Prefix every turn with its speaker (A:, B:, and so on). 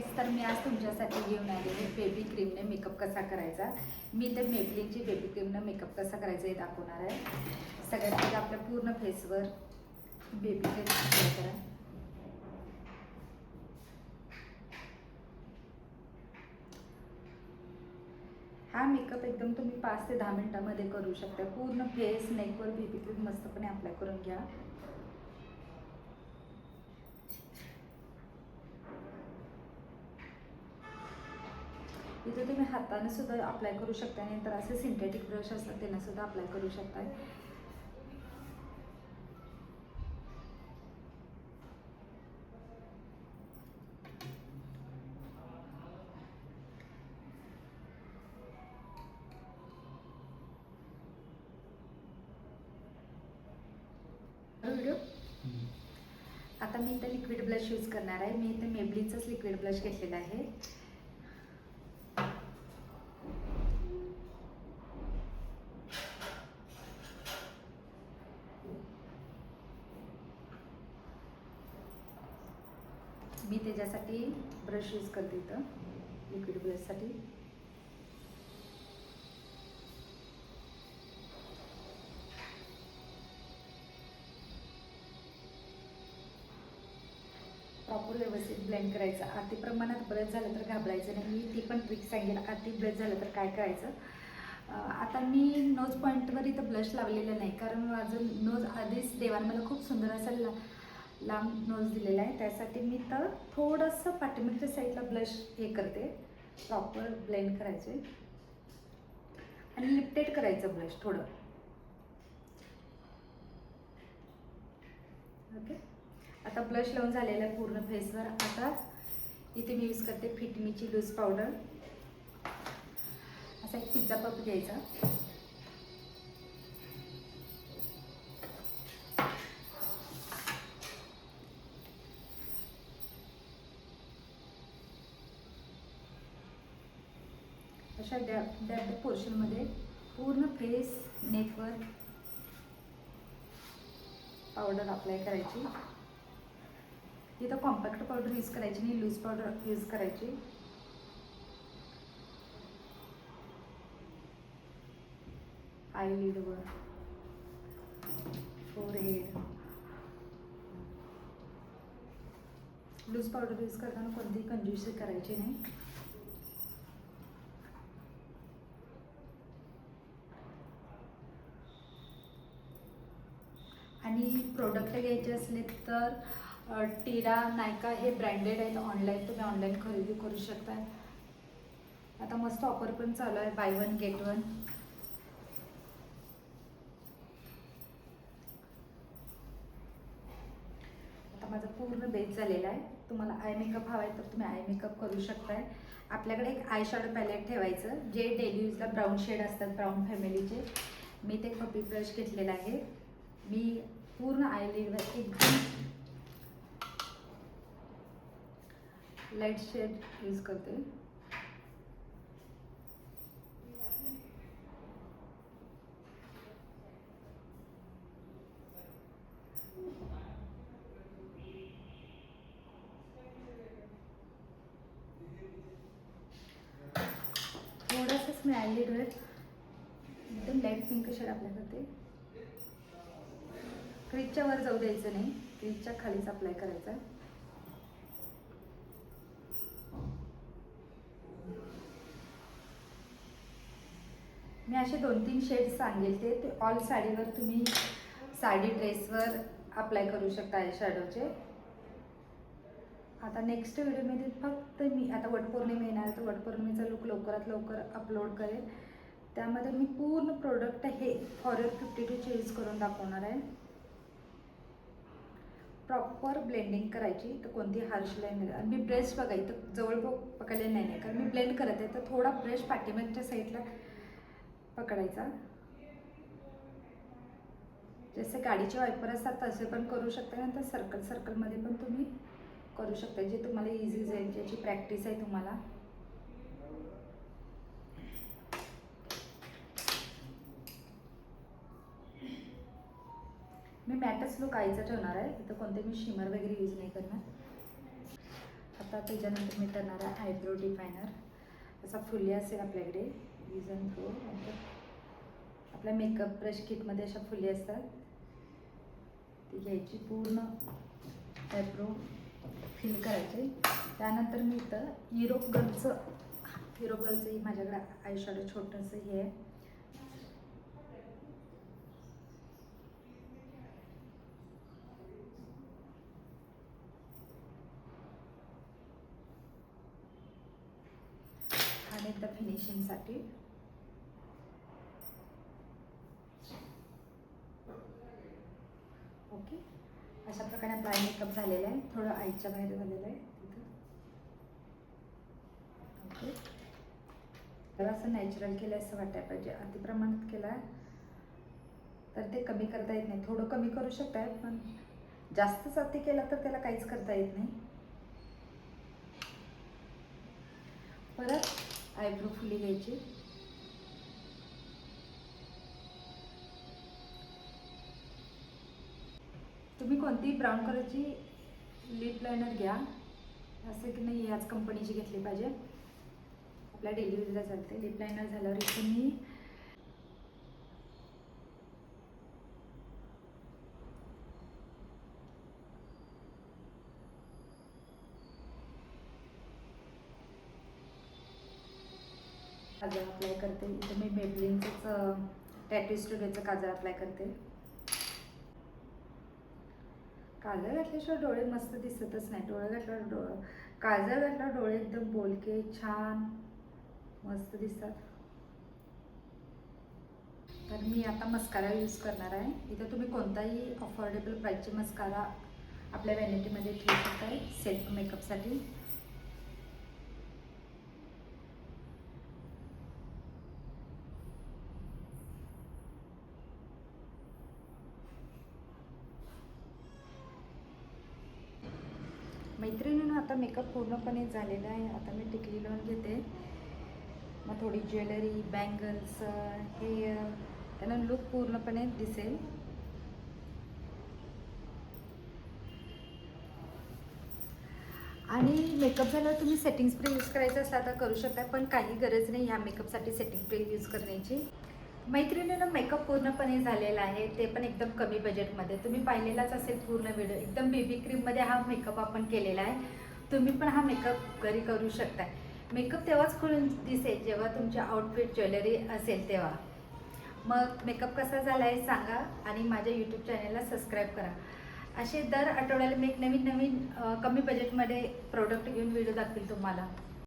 A: Friends, तर मी आज तुमच्यासाठी घेऊन आले आहे बेबी क्रीमने मेकअप कसा करायचा. मी तर मेबलिनची बेबी क्रीमनं मेकअप कसा करायचा हे दाखवणार आहे. सगळ्यात आधी आपल्या पूर्ण फेसवर बेबी क्रीम अप्लाय करा. हा मेकअप एकदम तुम्ही 5 ते 10 मिनिटांमध्ये करू शकता. पूर्ण फेस नेकवर बेबी क्रीम मस्तपणे अप्लाय करून घ्या. इथे तुम्ही हाताने सुद्धा अप्लाय करू शकता, नंतर असे सिंथेटिक ब्रश असतात त्यांना सुद्धा अप्लाय करू शकता. व्हिडिओ आता मी इथं लिक्विड ब्लश यूज करणार आहे. मी इथे मेबलिनचाच लिक्विड ब्लश घेतलेला आहे. मी त्याच्यासाठी ब्रश यूज करते इथं लिक्विड ब्लशसाठी. प्रॉपर व्यवस्थित ब्लेंड करायचं. अति प्रमाणात ब्लश झालं तर घाबरायचं नाही. मी ती पण ट्रिक सांगेल, अति ब्लश झालं तर काय करायचं. आता मी नोज पॉईंटवर इथं ब्लश लावलेलं नाही, कारण माझं नोज आधीच देवाने मला खूप सुंदर असं लांब नोज दिलेला आहे. त्यासाठी मी तर थोडंसं पाठीमागच्या साईडला ब्लश हे करते. प्रॉपर ब्लेंड करायचे आणि लिफ्टेड करायचं ब्लश थोडं. ओके, आता ब्लश लावून झालेला आहे पूर्ण फेसवर. आता इथे मी यूज करते फिटमीची लूज पावडर. असा एक पिझ्झा पफ घ्यायचा. अशा डॅब पोर्शनमध्ये पूर्ण फेस नेकवर पावडर अप्लाय करायची. इथं कॉम्पॅक्ट पावडर यूज करायची नाही, लूज पावडर यूज करायची. आयलिडवर, फोरहेड. लूज पावडर यूज करताना कोणतीही कंजूसी करायची नाही. आणि प्रोडक्ट घ्यायचे असले तर टीरा, नायका हे ब्रँडेड आहेत. ऑनलाईन तुम्ही ऑनलाईन खरेदी करू शकता. आता मस्त ऑफर पण चालू आहे, बाय वन गेट वन. आता माझा पूर्ण बेस झालेला आहे. तुम्हाला आय मेकअप हवा आहे तर तुम्ही आय मेकअप करू शकताय. आपल्याकडे एक आय शॅडो पॅलेट ठेवायचं, जे डेली यूजला ब्राऊन शेड असतात, ब्राऊन फॅमिलीचे. मी ते पपी ब्रश घेतलेला आहे. मी पूर्ण आयलिडवर एकदम लाईट शेड यूज करते. थोडंसंच मी आयलिडवर एकदम लाईट पिंक शेड अप्लाय करते. क्रीजच्या वर जाऊ द्यायचं नाही, क्रीजच्या खालीच अप्लाय करायचा. मी असे 2-3 शेड सांगेल, ते ऑल साडीवर तुम्ही साडी ड्रेसवर अप्लाय करू शकता आय शॅडोचे. आता नेक्स्ट व्हिडिओमध्ये फक्त मी आता वटपौर्णिमा येणार आहे, तर वटपौर्णिमेचा लुक लवकरात लवकर अपलोड करेल. त्यामध्ये मी पूर्ण प्रोडक्ट हे फॉरएव्हर 52चे यूज करून दाखवणार आहे. प्रॉपर ब्लेंडिंग करायची, तर कोणती हार्श लाईन नाही. आणि मी ब्रश बघा इथं जवळ पकडलेलं नाही, कारण मी ब्लेंड करत आहे. तर थोडा ब्रश पाठीमागच्या साईडला पकडायचा. जसे गाडीचे वायपर असतात तसे पण करू शकता, नंतर सर्कलमध्ये पण तुम्ही करू शकता, जे तुम्हाला इझी जाईल, ज्याची प्रॅक्टिस आहे तुम्हाला. मी मॅटच लुक आईचा ठेवणार आहे. इथं कोणते मी शिमर वगैरे यूज नाही करणार. आता त्याच्यानंतर मी करणार आहे आयब्रो डिफायनर. असा फुले असेल आपल्याकडे यूज अँड थ्रो. नंतर आपल्या मेकअप ब्रश किटमध्ये अशा फुले असतात, ती घ्यायची, पूर्ण आयब्रो फिल करायचे. त्यानंतर मी इथं युरोप गर्लचं माझ्याकडे आयशॅडो छोटंसं हे आहे. आणि एकदा फिनिशिंगसाठी ओके. अशा प्रकारे आपला आय मेकअप झालेला आहे. थोडं आईच्या बाहेर झालेलं आहे तिथं. ओके. तर असं नॅचरल केलं असं वाटायला पाहिजे. अतिप्रमाणात केला तर ते कमी करता येत नाही. थोडं कमी करू शकताय, पण जास्तच अति केला तर त्याला काहीच करता येत नाही. परत आयब्रो फुली घ्यायची. तुम्ही कोणतीही ब्राऊन कलरची लिप लायनर घ्या, असं की नाही ह्याच कंपनीची घेतली पाहिजे, आपल्या डेली यूजला चालते. लिप लायनर झाल्यावर इथून मी काजळ अप्लाय करते. इथं मी मेबलिनचंच टॅटू स्टुडिओचं काजळ अप्लाय करते. काजळ घातल्याशिवाय डोळे मस्त दिसतच नाही. डोळे घातल्यावर काजळ घातल्यावर डोळे एकदम बोलके छान मस्त दिसतात. तर मी आता मस्कारा यूज करणार आहे. इथं तुम्ही कोणताही अफोर्डेबल प्राईसचे मस्कारा आपल्या व्हॅनिटीमध्ये ठेवू शकताय सेल्फ मेकअपसाठी. मैत्रिणीनं आता मेकअप पूर्णपणे झालेला आहे. आता मी टिकली लावून घेते. मग थोडी ज्वेलरी, बँगल्स, हेअर, त्याला लुक पूर्णपणे दिसेल. आणि मेकअप झाल्यावर तुम्ही सेटिंग स्प्रे यूज करायचं असला तर करू शकता, पण काही गरज नाही ह्या मेकअपसाठी सेटिंग स्प्रे यूज करण्याची. मैत्रिणीनं मेकअप पूर्णपणे झालेला आहे, ते पण एकदम कमी बजेटमध्ये. तुम्ही पाहिलेलाच असेल पूर्ण व्हिडिओ. एकदम बेबी क्रीममध्ये हा मेकअप आपण केलेला आहे. तुम्ही पण हा मेकअप घरी करू शकता. मेकअप तेव्हाच खुलून दिसेल जेव्हा तुमचे आउटफिट ज्वेलरी असेल तेव्हा. मग मेकअप कसा झाला आहे सांगा आणि माझ्या यूट्यूब चॅनलला सबस्क्राईब करा. असे दर आठवड्याला मी एक नवीन कमी बजेटमध्ये प्रोडक्ट घेऊन व्हिडिओ दाखवेल तुम्हाला.